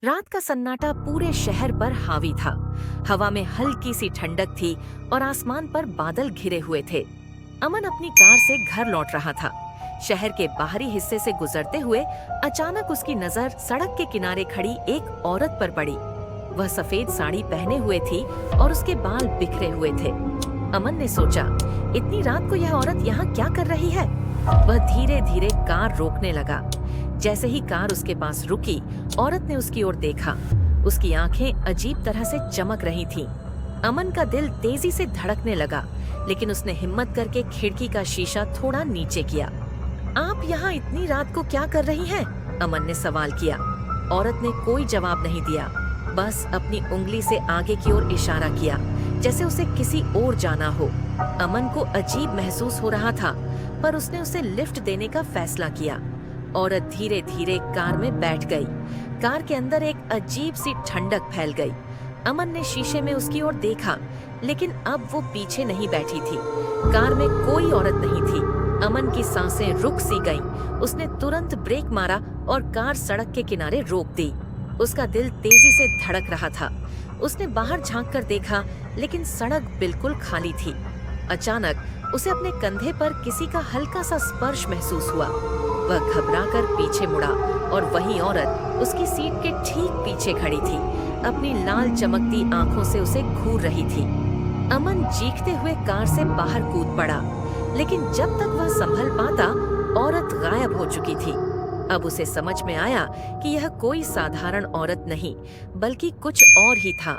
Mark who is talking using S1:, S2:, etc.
S1: रात का सन्नाटा पूरे शहर पर हावी था। हवा में हल्की सी ठंडक थी और आसमान पर बादल घिरे हुए थे। अमन अपनी कार से घर लौट रहा था। शहर के बाहरी हिस्से से गुजरते हुए अचानक उसकी नजर सड़क के किनारे खड़ी एक औरत पर पड़ी। वह सफेद साड़ी पहने हुए थी और उसके बाल बिखरे हुए थे। अमन ने सोचा, इतनी रात को यह औरत यहाँ क्या कर रही है? वह धीरे धीरे कार रोकने लगा। जैसे ही कार उसके पास रुकी, औरत ने उसकी ओर देखा। उसकी आंखें अजीब तरह से चमक रही थीं। अमन का दिल तेजी से धड़कने लगा, लेकिन उसने हिम्मत करके खिड़की का शीशा थोड़ा नीचे किया। आप यहाँ इतनी रात को क्या कर रही हैं? अमन ने सवाल किया। औरत ने कोई जवाब नहीं दिया, बस अपनी उंगली से आगे की ओर इशारा किया, जैसे उसे किसी और जाना हो। अमन को अजीब महसूस हो रहा था, पर उसने उसे लिफ्ट देने का फैसला किया। औरत धीरे धीरे कार में बैठ गई। कार के अंदर एक अजीब सी ठंडक फैल गई। अमन ने शीशे में उसकी ओर देखा, लेकिन अब वो पीछे नहीं बैठी थी। कार में कोई औरत नहीं थी। अमन की सांसें रुक सी गईं। उसने तुरंत ब्रेक मारा और कार सड़क के किनारे रोक दी। उसका दिल तेजी से धड़क रहा था। उसने बाहर झांक कर देखा, लेकिन सड़क बिल्कुल खाली थी। अचानक उसे अपने कंधे पर किसी का हल्का सा स्पर्श महसूस हुआ। वह घबराकर पीछे मुड़ा और वही औरत उसकी सीट के ठीक पीछे खड़ी थी। अपनी लाल चमकती आंखों से उसे घूर रही थी। अमन चीखते हुए कार से बाहर कूद पड़ा, लेकिन जब तक वह संभल पाता, औरत गायब हो चुकी थी। अब उसे समझ में आया कि यह कोई साधारण औरत नहीं, बल्कि कुछ और ही था।